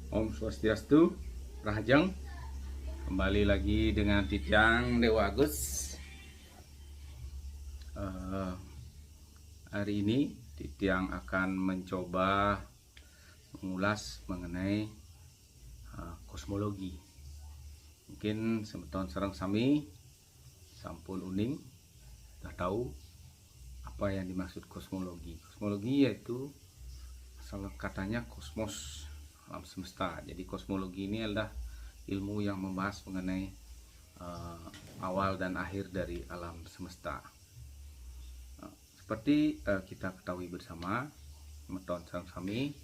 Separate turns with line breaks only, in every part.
Om Swastiastu, Rahajeng. Kembali lagi dengan Titiang Dewa Agus. Hari ini Titiang akan mencoba mengulas mengenai kosmologi. Mungkin semeton sareng sami sampun uning sudah tahu apa yang dimaksud kosmologi. Kosmologi yaitu asal katanya kosmos, alam semesta. Jadi kosmologi ini adalah ilmu yang membahas mengenai awal dan akhir dari alam semesta. Seperti kita ketahui bersama, meton sami,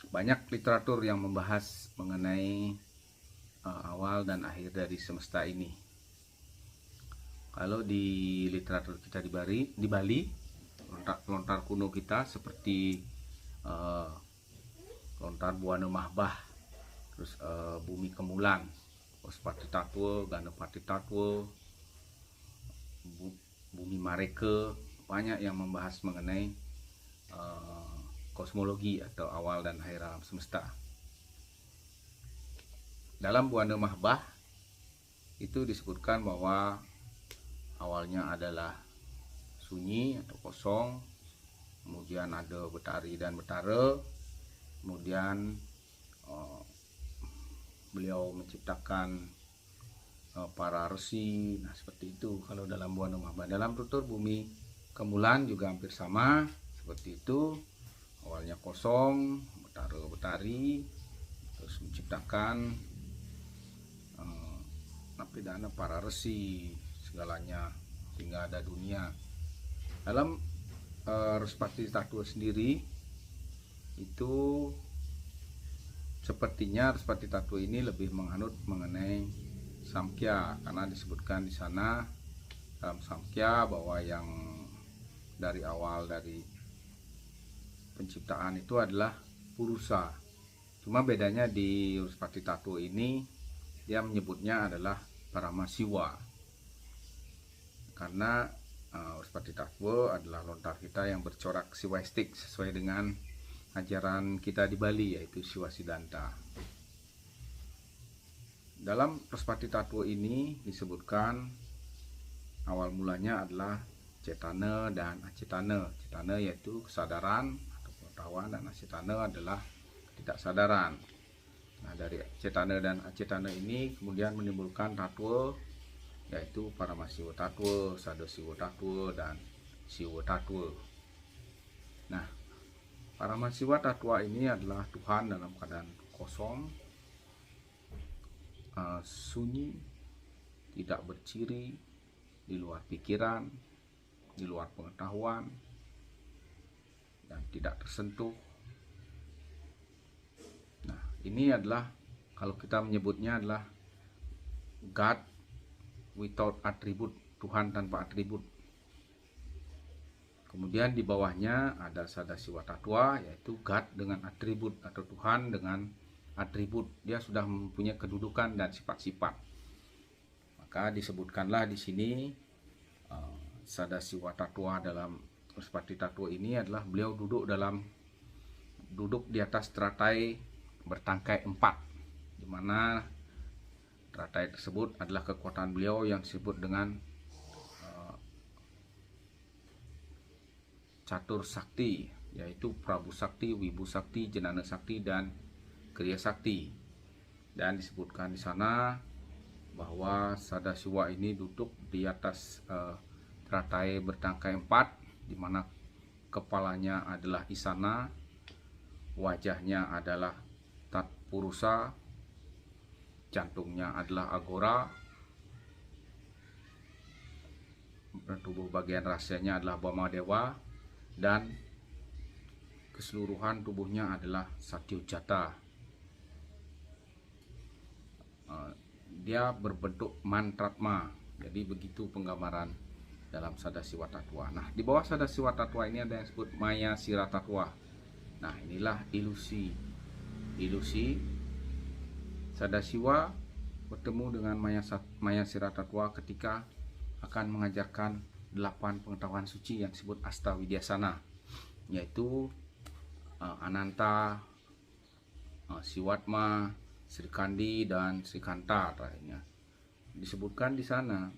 banyak literatur yang membahas mengenai awal dan akhir dari semesta ini. Kalau di literatur kita di Bali, lontar kuno kita seperti lontar Buana Mahbah, terus Bumi Kemulan, Ospati Tatwa, Ganapati Tatwa, Bumi Mareke, banyak yang membahas mengenai kosmologi atau awal dan akhir alam semesta. Dalam Buana Mahbah itu disebutkan bahwa awalnya adalah sunyi atau kosong, kemudian ada betari dan betara, kemudian beliau menciptakan para resi. Nah, seperti itu kalau dalam Buana Mahbah. Dalam tutur Bumi Kemulan juga hampir sama seperti itu. Awalnya kosong, betara betari, terus menciptakan napidana para resi segalanya sehingga ada dunia. Dalam Respati Tatwa sendiri itu sepertinya Respati Tatwa ini lebih menganut mengenai Samkhya, karena disebutkan di sana dalam Samkhya bahwa yang dari awal dari penciptaan itu adalah Purusa. Cuma bedanya di Respati Tatwa ini dia menyebutnya adalah Paramasiwa, karena Respati Tatwa adalah lontar kita yang bercorak siwaistik sesuai dengan ajaran kita di Bali, yaitu Siwa Siddhanta. Dalam Respati Tatwa ini disebutkan awal mulanya adalah cetana dan acetana. Cetana yaitu kesadaran atau pengetahuan, dan acetana adalah ketidaksadaran. Nah, dari cetana dan acetana ini kemudian menimbulkan tatwa, yaitu Paramasiwa Tatwa, Sadasiwa Tatwa, dan Siwa Tatwa. Nah, Paramasiwa Tatwa ini adalah Tuhan dalam keadaan kosong, sunyi, tidak berciri, di luar pikiran, di luar pengetahuan, dan tidak tersentuh. Nah, ini adalah kalau kita menyebutnya adalah God without attribute, Tuhan tanpa atribut. Kemudian di bawahnya ada Sadasiwa Tatwa, yaitu God dengan atribut atau Tuhan dengan atribut. Dia sudah mempunyai kedudukan dan sifat-sifat. Maka disebutkanlah di sini Sadasiwa Tatwa dalam Respati Tatwa ini adalah beliau duduk di atas teratai bertangkai 4, di mana teratai tersebut adalah kekuatan beliau yang disebut dengan Catur Sakti, yaitu Prabu Sakti, Wibu Sakti, Jenana Sakti, dan Kriya Sakti. Dan disebutkan di sana bahwa Sadasiwa ini duduk di atas teratai bertangkai 4, di mana kepalanya adalah Isana, wajahnya adalah Tatpurusa, jantungnya adalah Agora, tubuh bagian rahasianya adalah Bama Dewa, dan keseluruhan tubuhnya adalah Satyujata. Dia berbentuk mantratma. Jadi begitu penggambaran dalam Sadasiwa Tatwa. Nah, di bawah Sadasiwa Tatwa ini ada yang disebut Maya Sira Tatwa. Nah, inilah ilusi Sadasiwa bertemu dengan Maya Sira Tatwa ketika akan mengajarkan 8 pengetahuan suci yang disebut Asta Widyasana, yaitu Ananta, Siwatma, Sri Kandi, dan Sri Kanta terakhirnya. Disebutkan di sana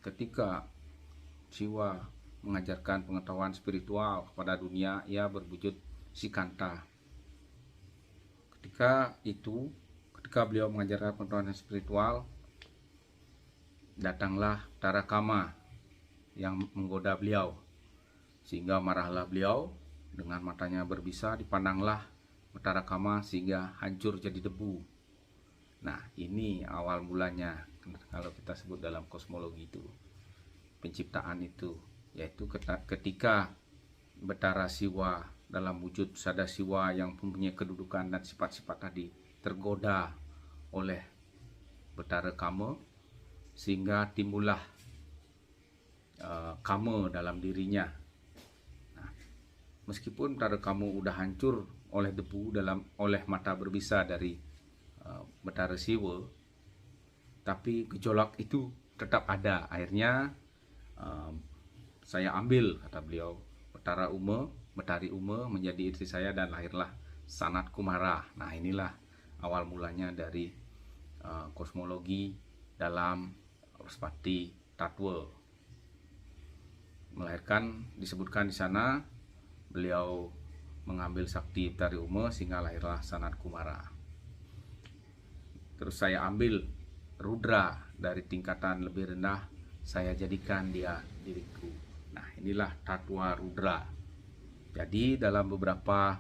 ketika Siwa mengajarkan pengetahuan spiritual kepada dunia, ia berwujud Sri Kanta. Ketika beliau mengajarkan pengetahuan spiritual, datanglah Tara Kama yang menggoda beliau, sehingga marahlah beliau. Dengan matanya berbisa dipandanglah Tara Kama sehingga hancur jadi debu. Nah, ini awal mulanya kalau kita sebut dalam kosmologi itu, penciptaan itu, yaitu ketika Betara Siwa dalam wujud Sada Siwa yang mempunyai kedudukan dan sifat-sifat tadi tergoda oleh Betara Kama, sehingga timbullah Kama dalam dirinya. Nah, meskipun Betara Kama udah hancur oleh debu oleh mata berbisa dari Betara Siwa, tapi gejolak itu tetap ada. Akhirnya saya ambil, kata beliau, Betari Uma menjadi istri saya dan lahirlah Sanat Kumara. Nah, inilah awal mulanya dari kosmologi dalam Respati Tatwa. Melahirkan, disebutkan di sana beliau mengambil sakti Betari Uma sehingga lahirlah Sanat Kumara. Terus saya ambil Rudra dari tingkatan lebih rendah, saya jadikan dia diriku. Nah, inilah Tatwa Rudra. Jadi dalam beberapa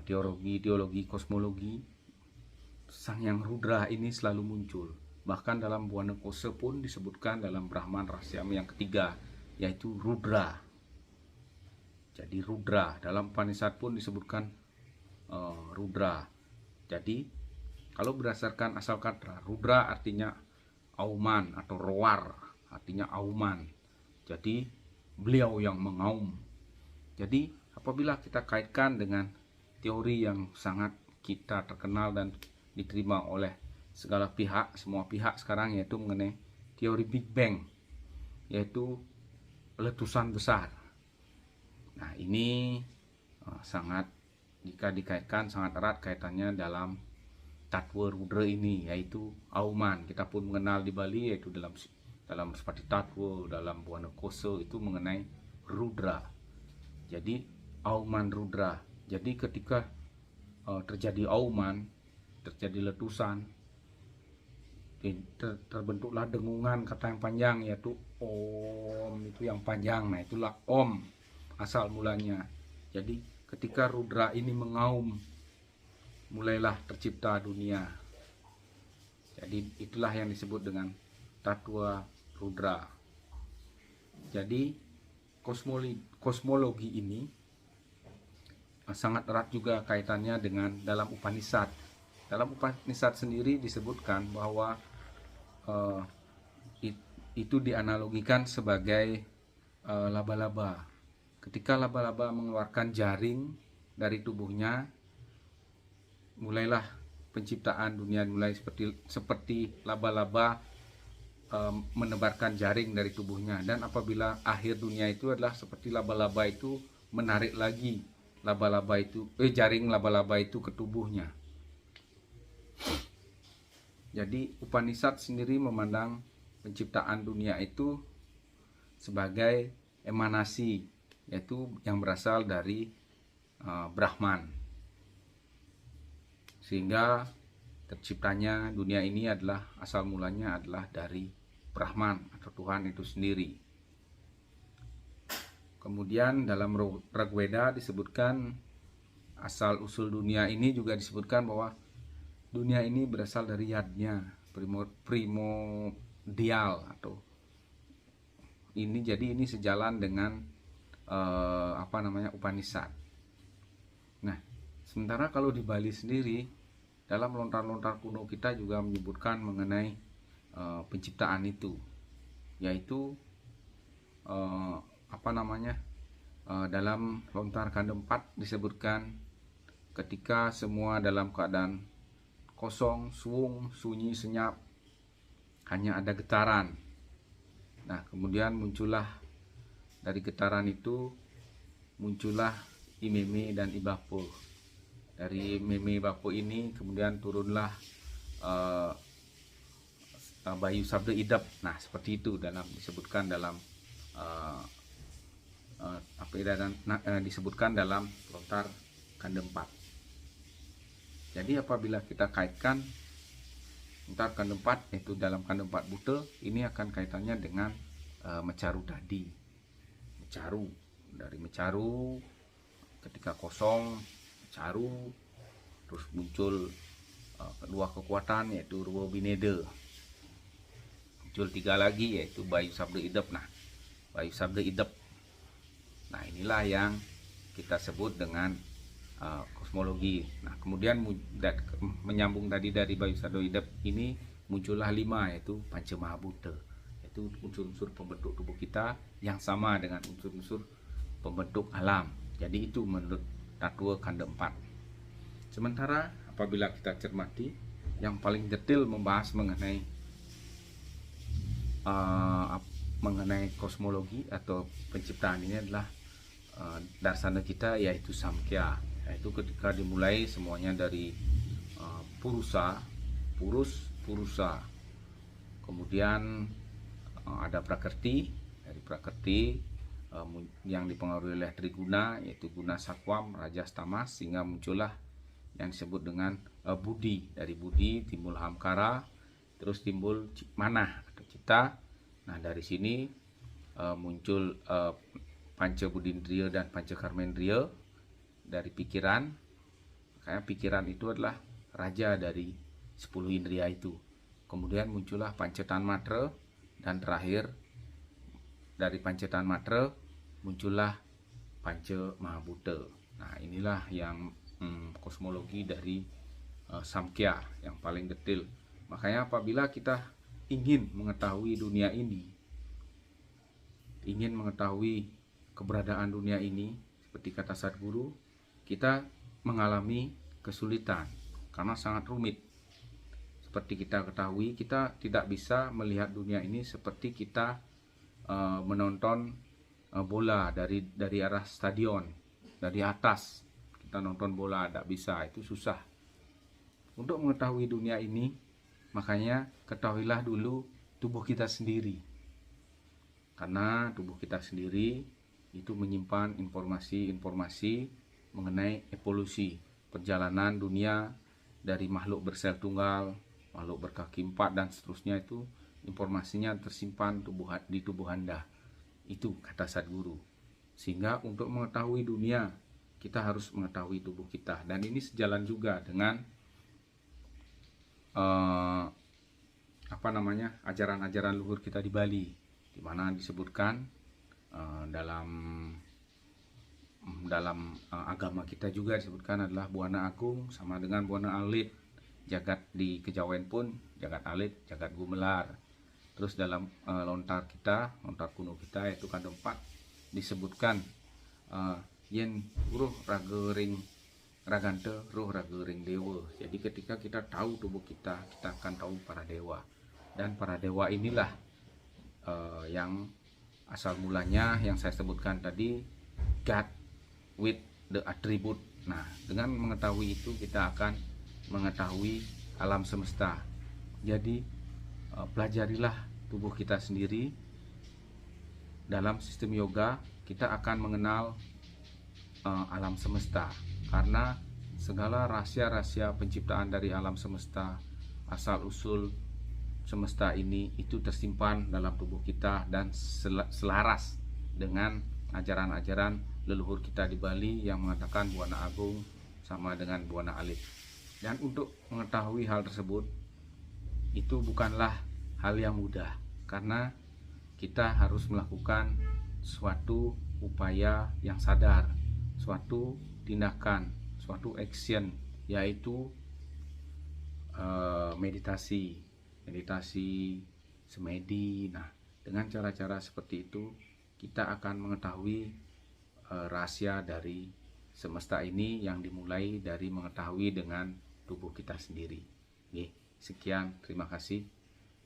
teologi kosmologi, Sang Yang Rudra ini selalu muncul. Bahkan dalam Buana Kosa pun disebutkan dalam Brahman Rahasyami yang ketiga, yaitu Rudra. Jadi Rudra dalam Upanishad pun disebutkan Rudra. Jadi kalau berdasarkan asal kata, Rudra artinya auman atau roar, artinya auman. Jadi beliau yang mengaum. Jadi apabila kita kaitkan dengan teori yang sangat kita terkenal dan diterima oleh segala pihak, semua pihak sekarang, yaitu mengenai teori Big Bang, yaitu letusan besar. Nah, ini sangat, jika dikaitkan, sangat erat kaitannya dalam Tatwa Rudra ini, yaitu auman. Kita pun mengenal di Bali, yaitu dalam Respati Tatwa, dalam Buana Kosa itu mengenai Rudra. Jadi auman Rudra. Jadi ketika terjadi auman, terjadi letusan, terbentuklah dengungan kata yang panjang, yaitu Om, itu yang panjang. Nah, itulah Om asal mulanya. Jadi ketika Rudra ini mengaum, mulailah tercipta dunia. Jadi itulah yang disebut dengan Tatwa Rudra. Jadi kosmologi ini sangat erat juga kaitannya dengan dalam Upanishad. Dalam Upanishad sendiri disebutkan bahwa itu dianalogikan sebagai laba-laba. Ketika laba-laba mengeluarkan jaring dari tubuhnya, mulailah penciptaan dunia, mulai seperti laba-laba menebarkan jaring dari tubuhnya. Dan apabila akhir dunia itu adalah seperti laba-laba itu menarik lagi jaring laba-laba itu ke tubuhnya. Jadi Upanishad sendiri memandang penciptaan dunia itu sebagai emanasi, yaitu yang berasal dari Brahman, sehingga terciptanya dunia ini adalah asal mulanya adalah dari Brahman atau Tuhan itu sendiri. Kemudian dalam Rigveda disebutkan asal usul dunia ini, juga disebutkan bahwa dunia ini berasal dari yadnya, primordial, atau ini, jadi ini sejalan dengan Upanishad. Nah, sementara kalau di Bali sendiri, dalam lontar-lontar kuno kita juga menyebutkan mengenai penciptaan itu, yaitu dalam lontar kanda 4 disebutkan ketika semua dalam keadaan kosong, suwung, sunyi, senyap, hanya ada getaran. Nah, kemudian muncullah dari getaran itu, muncullah Imeme dan Ibapul. dari Mimi Bapo ini kemudian turunlah Bayu Sabda Idep. Nah, seperti itu disebutkan dalam disebutkan dalam lontar kande 4. Jadi apabila kita kaitkan lontar kande 4, yaitu dalam kande 4 buta, ini akan kaitannya dengan mecaru tadi. Mecaru, dari mecaru ketika kosong, mecaru, terus muncul kedua kekuatan yaitu Ruwa Bineda. Muncul 3 lagi yaitu Bayu Sabda Idep. Nah, Bayu Sabda Idep. Nah, inilah yang kita sebut dengan kosmologi. Nah, kemudian menyambung tadi dari Bayu Sabda Idep ini muncullah 5, yaitu Panca Mahabhuta, yaitu unsur-unsur pembentuk tubuh kita yang sama dengan unsur-unsur pembentuk alam. Jadi itu menurut Tattwa Kande 4. Sementara apabila kita cermati, yang paling detail membahas mengenai kosmologi atau penciptaan ini adalah darsana kita, yaitu Samkhya, yaitu ketika dimulai semuanya dari Purusa, Purusa, kemudian ada Prakrti, dari Prakrti yang dipengaruhi oleh Triguna, yaitu Guna Sakwam, Rajas, Tamas, sehingga muncullah yang disebut dengan Budi. Dari Budi timbul Hamkara, terus timbul Manah atau Cita. Nah, dari sini muncul Panca Budindriya dan Panca Karmendriya dari pikiran. Makanya pikiran itu adalah raja dari 10 indria itu. Kemudian muncullah Panca Tanmatra, dan terakhir dari Panca Tanmatra muncullah Panca Mahabhuta. Nah, inilah yang kosmologi dari Samkhya yang paling detail. Makanya apabila kita ingin mengetahui dunia ini, ingin mengetahui keberadaan dunia ini, seperti kata Sadguru, kita mengalami kesulitan karena sangat rumit. Seperti kita ketahui, kita tidak bisa melihat dunia ini seperti kita menonton bola dari arah stadion, dari atas kita nonton bola, tidak bisa, itu susah. Untuk mengetahui dunia ini, makanya ketahuilah dulu tubuh kita sendiri, karena tubuh kita sendiri itu menyimpan informasi-informasi mengenai evolusi perjalanan dunia dari makhluk bersel tunggal, makhluk berkaki 4, dan seterusnya. Itu informasinya tersimpan di tubuh Anda. Itu kata Sadguru. Sehingga untuk mengetahui dunia, kita harus mengetahui tubuh kita. Dan ini sejalan juga dengan ajaran-ajaran luhur kita di Bali, di mana disebutkan dalam agama kita juga disebutkan adalah Buana Agung sama dengan Buana Alit. Jagat di Kejawen pun Jagat Alit, Jagat Gumelar. Terus dalam lontar kuno kita, yaitu kande 4, disebutkan yen ruh raga ring ragante, ruh raga ring dewa. Jadi ketika kita tahu tubuh kita, kita akan tahu para dewa. Dan para dewa inilah yang asal mulanya yang saya sebutkan tadi, God with the attribute. Nah, dengan mengetahui itu kita akan mengetahui alam semesta. Jadi pelajarilah tubuh kita sendiri. Dalam sistem yoga kita akan mengenal alam semesta, karena segala rahasia-rahasia penciptaan dari alam semesta, asal usul semesta ini itu tersimpan dalam tubuh kita dan selaras dengan ajaran-ajaran leluhur kita di Bali yang mengatakan Buana Agung sama dengan Buana Alit. Dan untuk mengetahui hal tersebut itu bukanlah hal yang mudah, karena kita harus melakukan suatu upaya yang sadar, suatu tindakan, suatu action, yaitu meditasi semedi. Nah, dengan cara-cara seperti itu kita akan mengetahui rahasia dari semesta ini, yang dimulai dari mengetahui dengan tubuh kita sendiri. Sekian, terima kasih.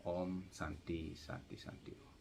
Om Santi Santi Santi.